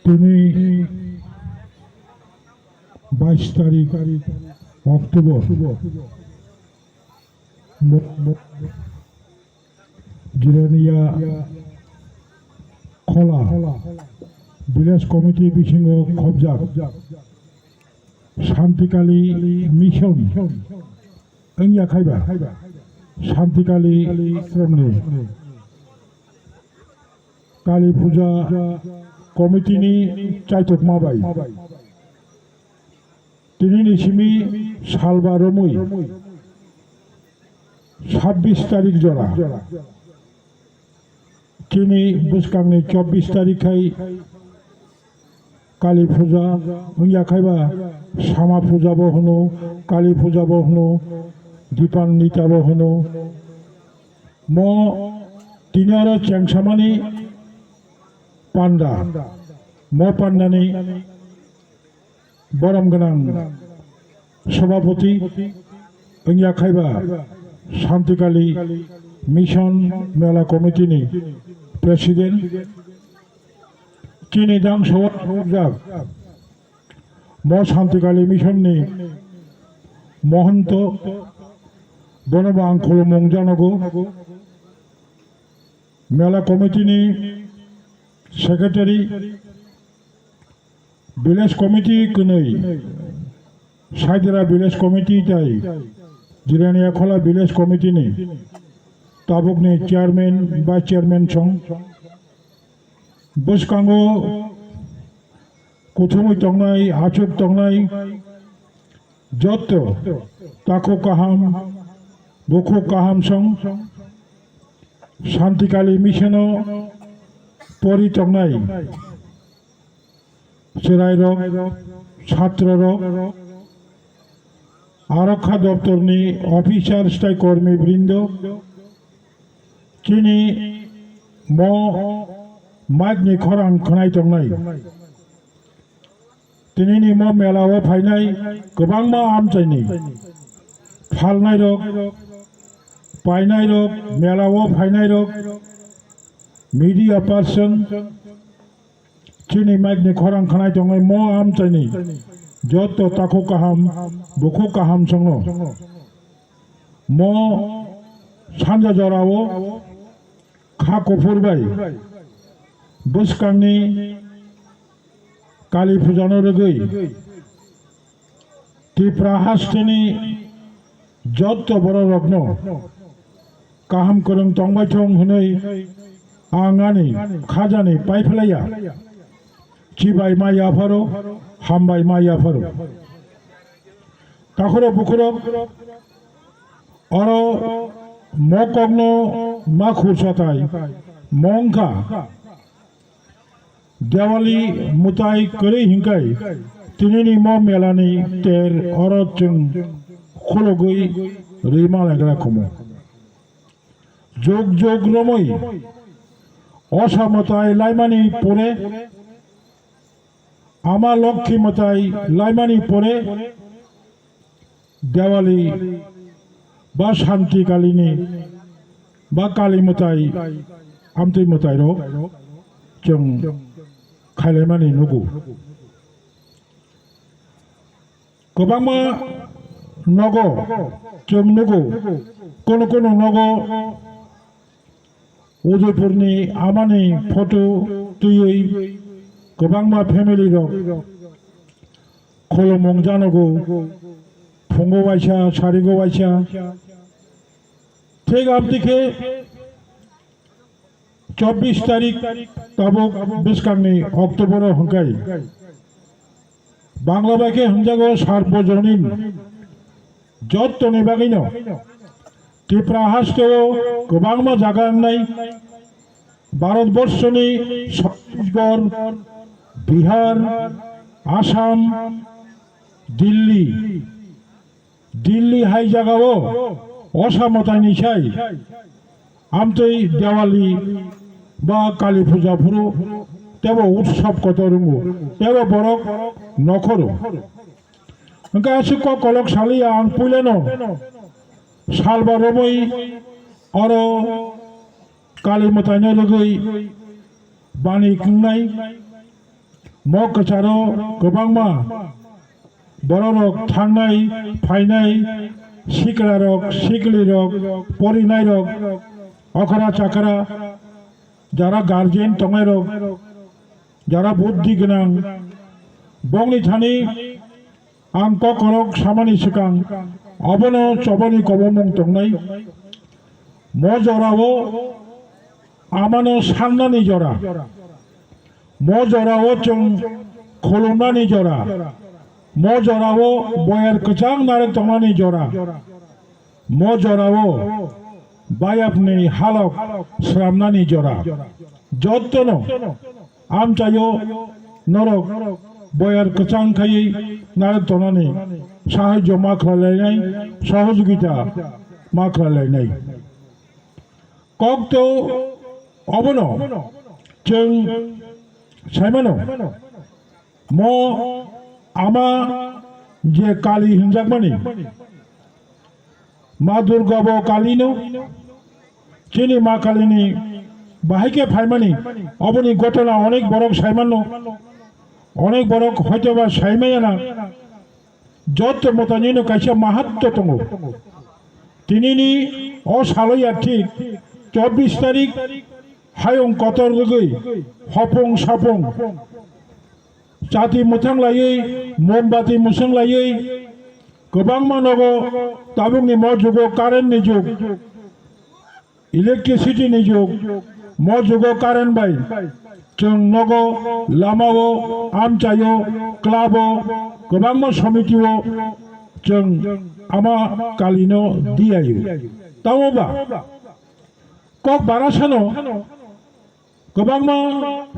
তিনি 22 তারিখ অক্টোবর জিরানিয়া খোলা ভিলেজ কমিটি বিসিংহ খবজাক শান্তিকালী মিশন ওইয়া খাইবা শান্তিকালী শ্রমনি কালী পূজা কমিটিनि চাইতক মাবাই তিনি নিসিমি সালবা রমই 26 তারিখ জরা তিনি বুসকাংনি 24 তারিখাই কালী পূজা ওইয়া খাইবা শ্যামা পূজাবো হনো কালী পূজাবো হনো দীপান্বিতাবো হনো ম তিনি আরো চেংসামানি পান্ডা ম পান্ডানি বরম গোনাं সভাপতি ওইয়া খাইবা শান্তিকালী মিশন মেলা কমিটিनि প্রেসিডেন্ট চিনি দাং সভাপতি ম শান্তিকালী মিশনनि महंत बनबां खुलुमं जानांगौ मेला कमिटिनि सेक्रेटारि विलेज कमिटी कनै साइदरा विलेज कमिटी ताई जिरानिया खोला विलेज कमिटिनि ताबुकनि चेयरमैन वाइस चेयरमैन सं बुसकांगो कुथुमै तंनाय आचुक तंनाय जत ताको काहाम बुखो काहाम सं शांतिकाली मिशनो परि तंनाय चिराय रक छात्र रक आरक्षा दफ्तरनि अफिसार स्टाई कर्मी बृंद चिनी म माइकनि खरां खोनाय तंनाय दिनैनि म मेलाव फायनाय गोबां मा आमचायनि फालनाय रक पायनाय रक मेलाव फायनाय रक मीडिया पार्सन चिनी माइकनि खरां खोनाय तंनाय म आमचायनि जत ताको काहाम बुखो काहाम संग म सानजा जराव खाखफुरबाय बुसकांनि काली पूजानो रगै टिप्रा हास्टेनि जत बर रत्न काहाम करं तंबाय थं हनै आंगानि खाजानि पाइफलाया चिबाय माइ आफारो हामबाय माइ आफारो ताखरो बुखरो अरो मकग्नो मा खुरसाताय मंखा देवाली मुताई करे हिंकाय तिनिनि म मेलानि तेर अरजों खलगै रैमा लाग्रा खमो जोग जोग रमै असामताय लाइमानि परे आमा लक्ष्मी मताय लाइमानि परे देवाली बा शांतिकालीनि बा काली मताय आमति मताय र जों खायलायमानि नुगौ गोबां नग जों नुगौ कोनो कोनो नग उदयपुरनि आमानि फटो तुयै गोबां फेमिलि रक खलमं जानांगौ फंगो वाइसा सारिगो वाइसा ठीक आपदिके 24 तारीख ताबुक बुसकांनि अक्टोबर हंकाय बांग्ला बाइके हंजागो सार्वजनीन जत्तनि बागैनो टिप्रा हास्टेआव गोबां जागांनाय भारतवर्षनि छत्तीसगढ़ बिहार आसाम दिल्ली हाई जागाव असामतानि साय आमतै देवाली बा काली पूजा फुरु तेब उत्सव कत रोंगो तेब बरक नखरो गासिक कलक सालिया आं पुलेनो सालबा रमै और काली मतायनो लगै बानी खुंनाय मग कचारो गोबांमा बररक थांनाय फायनाय सिकला रक सिकली रक परिनाय रक अखरा चाकरा जरा गार्जेन तंगाय रक जरा बुद्धि गोनां बंनि थानी आं ककरक सामानि सिगां अबनो चबनि कबमुं तंनाय म जरावो आमानो साननानि जरा म जरावो जों खुलुमनानि जरा म जरावो बयार कचां नारें तंनानि जरा म जरावो बायापनि हालक स्रामनानि जरा जत्तनो आम चायो नरक बयार कचां खायै नारें तंनानि साहाय्य मा खालायनाय सहयोगिता मा खालायनाय कक्तो अबनो जों साइमानो म आमा जे काली हिंजाकमानि मा दुर्गाबो कालीनो चिनी मा कालीनि बाहायके फाइमानि अबनि घटना अनेक बरक साइमानो अनेक बरक हयतोबा साइमायाना जत मतानिनो कायसे माहात्म्य दङ तिनिनि असालैया ठीक 24 तारिख हायं कतर लगै हपं सापं जाति मोथां लायै मोमबाति मुसुं लायै गोबां मानगो ताबुंनि म जुगो कारेन्टनि जुग इलेक्ट्रिसिटिनि जुग म जुगो कारेन्ट बाय जों नगो लामावो आमचायो क्लाबो गोबां म समितिवो जों आमा कालिनो दियायो तावबा कक बारासानो गोबां म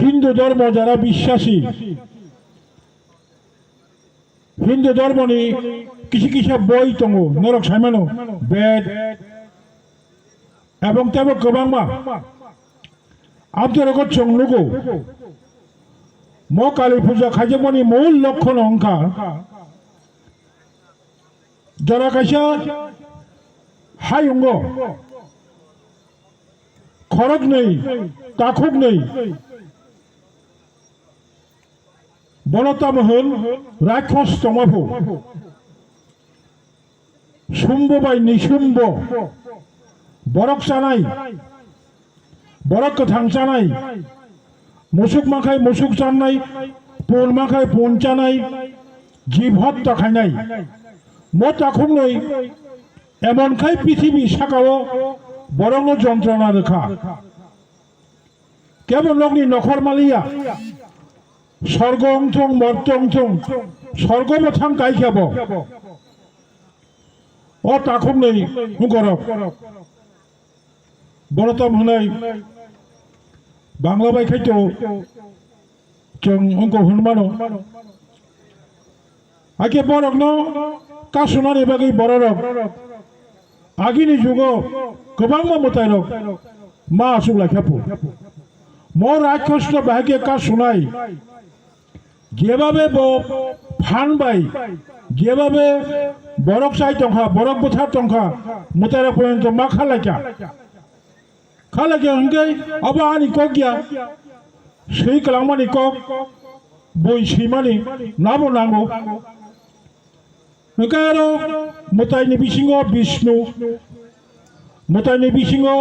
हिंदू धर्म जरा বিশ্বাসী हिंदू धर्मनि किसी किसी बई दङ नरक साइमानो बेद एवं तेबो गोबां मा आबदरक जों नुगो म काली पूजा खायजमनि मूल लक्षण अंका जरा कायसा हायंगो खरक नहीं ताखुक नहीं बनताम होन राक्षस तमाफो शुम्ब बाय निशुम्ब बरक जानाय बरक गोथां जानाय मुसुक माखाय मुसुक जानाय पुन माखाय पुन जानाय जीव हत्या खायनाय म ताखुक नहीं एमनखाय पृथिवी साकाओ बरंग जंत्रना रेखा केवल लोकनि नखर मालिया स्वर्गं थं मर्तं थं स्वर्गबथां गायखाब अ ताखुमनै नुगरक बरतम होनाय बांला बायखायथ जों अंक होनमानो आके बरकनो कासुनानि बागै बररक आगिनि जुगो गोबां मा मतायरक मा आसुग लाखापो म राक्षस बाहागे कासुनाय जेबाबे फानबाय जेबाबे बरक साइ टंका बरक बोथार टंका मुतारा पर्यंत मा खालायका हंगे अब आनी कक गया सही कलामानी कक बई सैमानी नाबो नांगौ नकारो मुतायनि बिसिङो विष्णु मुतायनि बिसिङो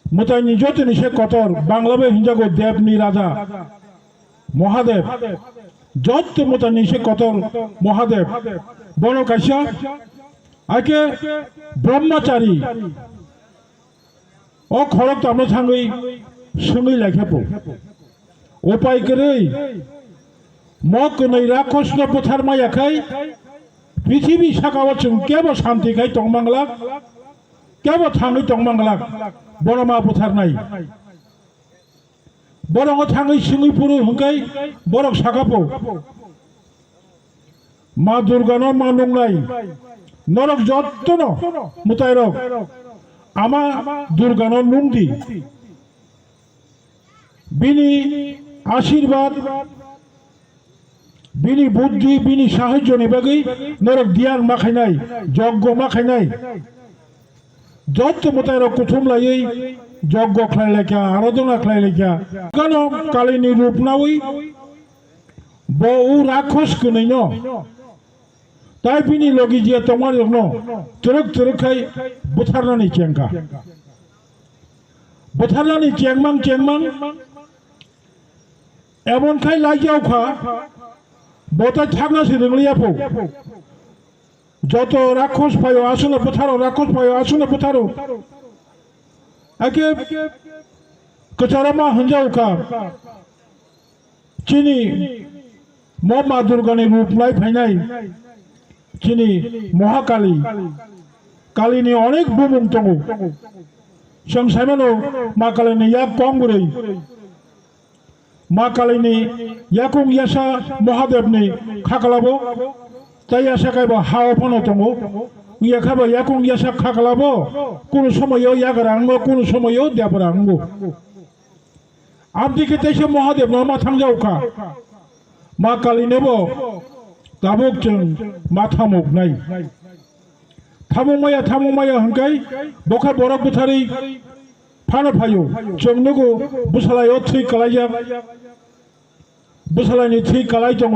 मुतायनि जतनि से कतर बांलाबे हिंजागो देवनि राजा महादेव जत मुतायनि से कतर महादेव बनो कायसा आके ब्रह्मचारी अ खरक तामनो थाङै सोङै लायखापो उपाय गरै मकनै राक्षस पथार मायाखै पृथ्वी साकाव जों केबो शांतिखाय तंमांलाक केबो थाङै तंमांलाक बरमा पथारनाय बरंग थाङै सिङै पुरु हंकै बरक साकापो मा दुर्गानो मा नंनाय नरक जत्तनो मुतायरक आमा दुर्गानो नंदि बिनि आशीर्वाद बिनि बुद्धि बिनि साहाय्यनि बागै नरक ध्यान माखायनाय यज्ञ माखायनाय যত মতাই কুথুম লাই যজ্ঞ খাই লেখা আরাধনা খাই লেখা কেন কালিনী রূপ নাওই বউ রাক্ষস কোনই ন তাই বিনি লগি যে তোমার জন্য তুরক খাই বুথারনানি চেঙ্কা বুথারনানি চেংমাং এমন খাই লাইয়াও খা বতায় থাকনাসি রংলিয়াফো যত রাক্ষস পাইও আসলে বুথারো রাক্ষস পাইও আসলে বুথারো একে কচারামা হিন্জাওকা চিনি মা দুর্গানি রূপ লাই ফাইনাই চিনি মহাকালী কালীনি অনেক বুমুং দङ जों साइमानो मा कालीनि या कंगुरै मा कालीनि याकुं यासा महादेवनि खाखालाबो ताई आसा कायबो हाव फनो दङ याखाबो याकुं यासा खाखालाबो कुनु समयो यागरांगो कुनु समयो देबरांगो आमदिके तैसे महादेव मा थांजावखा मा कालीनोबो दाबुक जों माथा मुगनाय थामुमाया हंकाय बखा बरक बुथारी फानो फायो जों नुगो बुसालायो थै कलाया बुसालायनि थै कलाय दङ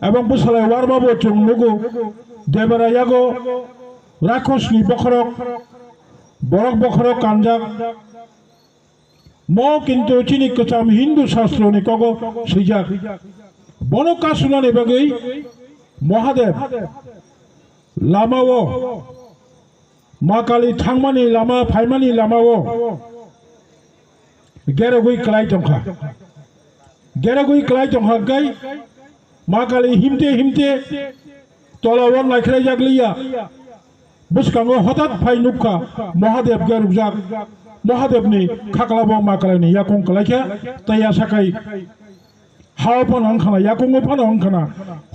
एबं बुसालाय वारबाबो जों नुगो देबरायागो राक्षसनि बखरक बरक बखरक कानजाक म किन्तु चिनि कचाम हिंदू शास्त्रनि कगो सैजाक बनो कासुनानि बागै महादेव लामाओ मा काली थांमानि लामा फाइमानि लामाओ गेरगुई कलाय दंखा गाय मा काली हिमते तलावन नायख्राय जागलिया बुसकांगो हठात फाइ नुखा महादेव गेरुजाक महादेवनि खाख्लाबो मा कालीनि याकुं कलायखा तैया साखाय हाव फन हंखाना याकुंगो फन हंखाना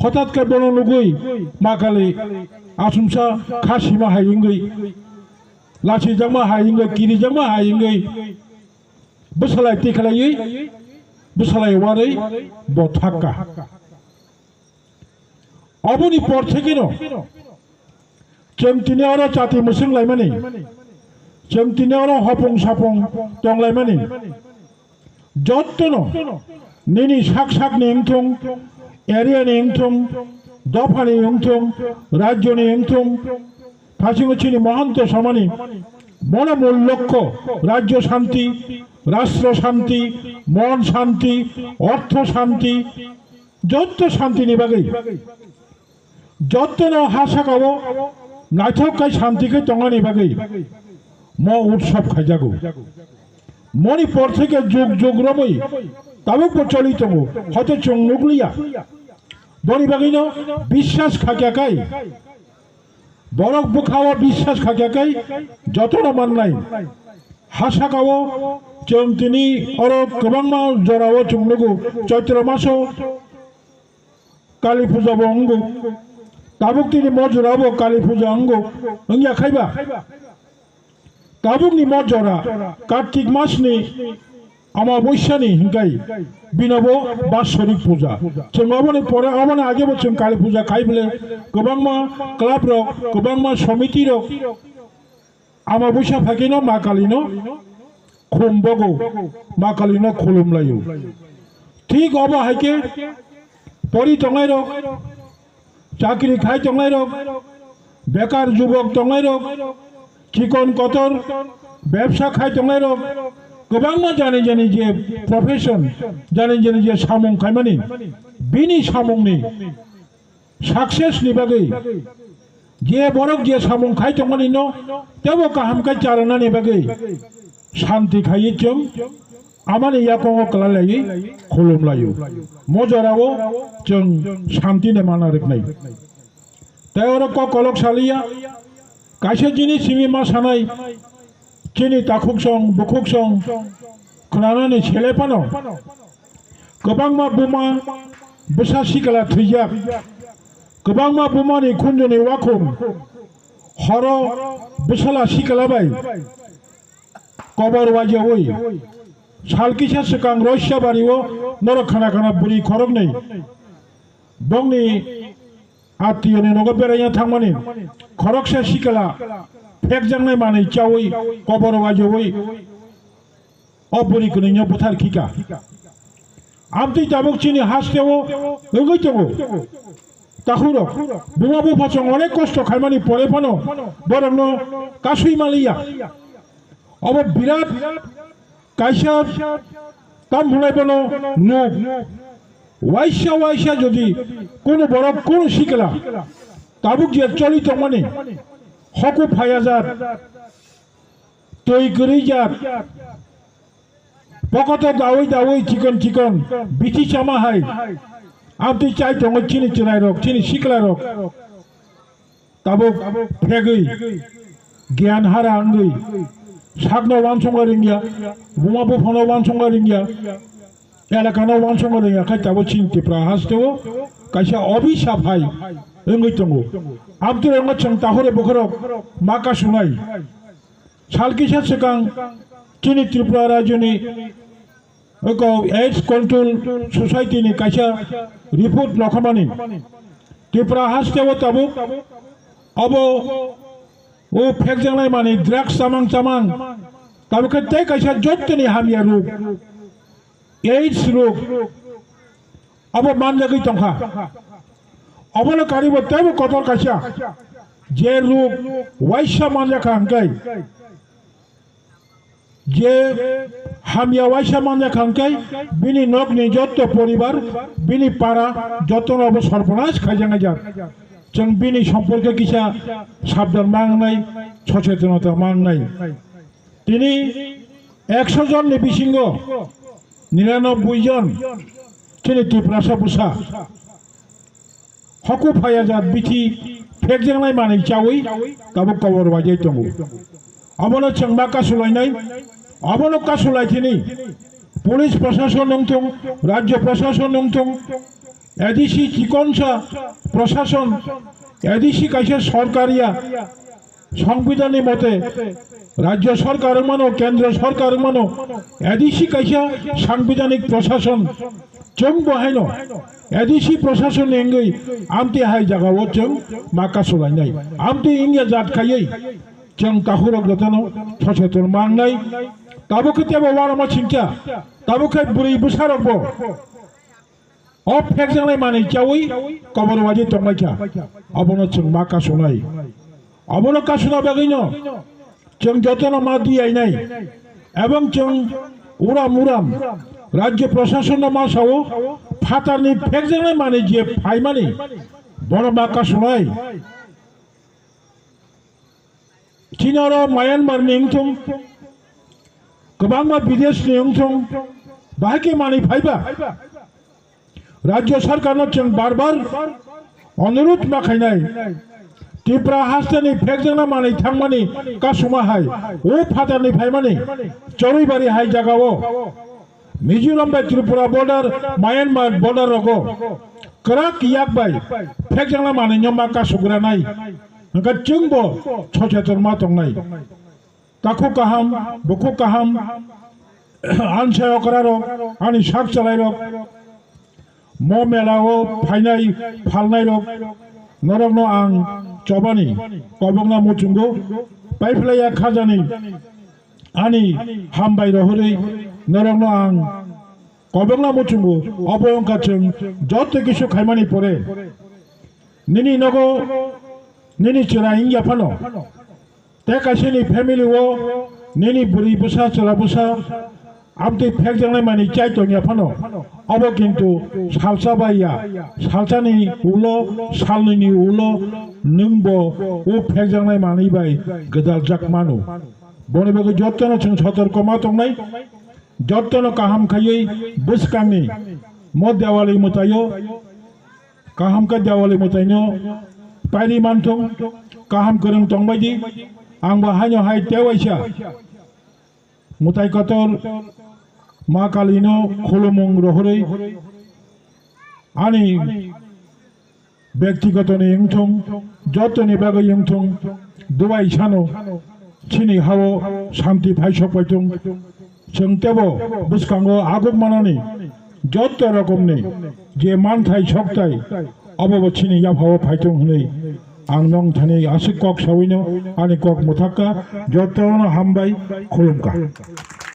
हठात के बनो नुगुई मा काली आसुमसा खासिमा हायिंगै लाचिजोंबो हायिंगै गिरिजोंबो हायिंगै बुसालाय तिखालायै बुसालाय वारै बथाक्का अबनि पर थेकेनो जों तिनियावरो जाति मुसुं लायमानि जों तिनियावरो हपं सापं दंलायमानि जत्तनो निनि साक नेंथं एरियानि एंथं दफानि एंथं राज्यनि एंथं फासिगुचिनि महंत समानि मनमूल लक्ष्य राज्य शांति राष्ट्र शांति मन शांति अर्थ शांति जत्त शांतिनि बागै जत्तनो हासाकावो नायथकाय शांतिकै दंगानि बागै म उत्सव खायजागौ मणिपुर थेके जुग जुग रमै दाबो प्रचलित दङ हयतो जों नुगलिया बनि बागैनो বিশ্বাস खाख्याखाय बरक बुखावा বিশ্বাস खाख्याखाय जतन माननाय हासाकावो जों दिनै अर गोबांमा जरावो जों नुगौ चैत्र मासाव काली फुजाबो अंगौ दाबुक दिनै मजरावो काली फुजा अंगौ ओंयाखायबा दाबुकनि मजरा कार्तिक मासनि अमाबस्यानि हिंगाय बिनाबो बात्सरिक पूजा जों अबनि परे अबनि आगेबो जों काली पूजा खायबले गोबांमा क्लाब रक गोबांमा समिति रक अमाबस्या फाकिनो मा कालीनो खुमबगौ मा कालीनो खुलुमलायो ठीक अबा हायके परि दंनाय रक चाकरी खाय दंनाय रक बेकार युवक दंनाय रक चिकन कतर व्यवसा खाय दंनाय रक गोबांमा जाने जे प्रोफेशन जाने जे सामं खायमानि बिनि सामंनि सक्सेसनि बागै जे बरक जे सामं खाय दंमानि न तेबो गाहामखाय चारनानि बागै शांति खायै जों आमानि याकुंगो कलालायै खुलुमलायो मजरावो जों शांतिनि माना रेखनाय तायरो क कलक सालिया कायसे जिनि सिमिमा सानाय चिनि ताखुकसं बुखुकसं खोनानानै सेलेफानो गोबांमा बुमा बुसा सिकाला थैजाक गोबांमा बुमानि खुन्जनि वाखुम हर बुसाला सिकालाबाय कबर वाजियावै सालकिसा सिकां रस्या बारिवो नर खाना खाना बुरि खरगनै बंनि आत्मीयनि नग बेरायना थांमानि खरगसा सिकाला Phekjaknai mani chawi kobor wajowi obori kuning putar kika amti tabuk chini Hasteni engai tongo tahuro bumabu phachong onek kosto khaimani pore phano borongno kasui malia obo birat kaisa tam hunai bono nuk waisha jodi kono borok kono shikla tabuk je cholito mani হকু ফায়াজাত তৈ করি যাত পকত দাওই চিকন বিটি Sama high Amati চাই দङ চিনি চিনাই rock চিনি শিকলা rock তাবক ফেগৈ জ্ঞান হারা আঙ্গৈ সাগনো ওয়ানসঙ্গা রিঙ্গিয়া বুমাবো ফনো ওয়ানসঙ্গা রিঙ্গিয়া এলাকানো ওয়ানসঙ্গা রিঙ্গিয়া খাই তাবো চিনতেপ্রা হাসতেও কাইসা অভিশাপ high engai tongo amti engai chang tahore bokhorok ma Kasunai salkisa sekang chini Tripura rajoni eko AIDS control society ni kaisa report lokhamani Tripura Hasteni tabuk abo o Phekjaknai mani drugs tamang tabuk te kaisa jottoni hamia rok AIDS rok abo manjagoi tongkha অবলে Karib তেব কতর কাছা যে রূপ ওয়াইশা মানজা খাঙ্কাই যে হামিয়া ওয়াইশা মানজা খাঙ্কাই বিনি নগ্নি যত পরিবার বিনি পাড়া যত নব সর্বনাশ খাইজাঙ্গা যার जों बिनि সম্পর্কে কিছা সাবধান মাংনাই সচেতনতা মাংনাই তিনি 100 জন নিবিসিংহ 99 জন তিনি ত্রিপুরা বুসা হকু ফায়াজাত বিথি Phekjaknai mani chawi tabuk kobor wajai tongo abono changba kasulainai abono kasulaitini police প্রশাসন নংথং রাজ্য প্রশাসন নংথং এদিশি চিকনসা প্রশাসন এদিশি কাছে সরকারিয়া সংবিধানী মতে রাজ্য সরকার মানো কেন্দ্র সরকার মানো এদিশি কাছে সাংবিধানিক প্রশাসন চং বহাইনো এদিশি প্রশাসন এঙ্গই আমতি হাই জাগাও চং মাকা সলাইনাই আমতি ইংয়া জাত খাইই চং তাহুরক রতনো সচেতন মাংনাই তাবুকে তেব ওয়ারামা চিন্তা তাবুকে বুড়ি বুসারব অ Phekjaknai mani chawi kobor waji tonglaika abono chong ma Kasunai abono Kasuna bagino chong jotono ma diai nai ebong chong uram রাজ্য প্রশাসন মা Sao Phatarni Phekjaknai mani je phai mani bono ma Kasunai Chinaro Myanmar ningthong गोबां विदेश नियंत्रण बाहाके मानि FIBA राज्य सरकार जों बार बार अनुरोध माखायनाय त्रिपुरा Hasteni Phekjaknai मानि थांमानि Kasuma हाय ओ Phatarni फाइमानि चरैबारि हाय जागाओ मिजोराम बाय त्रिपुरा बॉर्डर म्यांमार बॉर्डर रगो कराक याकबाय Phekjaknai मानि नमा कासुग्रानाय नका जोंबो सचेतन मा दंनाय ताखु काहाम बुखु काहाम आनसाय करारो आनि साक चलायरो मो मेलाओ फाइनाय फालनायरो नरगनो आं चबानि कबंगना मुचुंगो पाइफलाया खाजानि आनि हामबाय रहरै नरगनो आं कबंगना मुचुंगो अबयंकाचों जत किसु खायमानि परे निनि नगो निनि चिरा इंग्याफानो ते कासेनि फैमिली वो नेनी बुरी बुसा चला बुसा आमते Phekjaknai mani चाइतोनिया फानो अब किंतु सालसा बाया सालसानि उलो सालनि उलो नंबो ओ Phekjaknai mani बाय गदाल जाक मानु बनेबो जत्तनो जों सतर्क मा दंनाय जत्तनो काहाम खायै बुसकांनि म देवाली मतायो काहाम का देवाली मतायनो पाइरि मानथं काहाम गोरों दंबायदि आंबो हायनो हाय तेवाइसा मुताय कतर मा कालिनो खुलुमुं रहरै आनि व्यक्तिगतनि इंथं जतनि बागै इंथं दुवाइ सानो चिनि हावो शांति फाइसपायथं जों तेबो बुसकांगो आगुक मानानि जत रकमनि जे मानथाय सकथाय अबो चिनि याफाव फाइथं हनै आं नं थाने आसिक कक सावैनो आनि कक मुथाक्का जतन हामबाय खुलुमका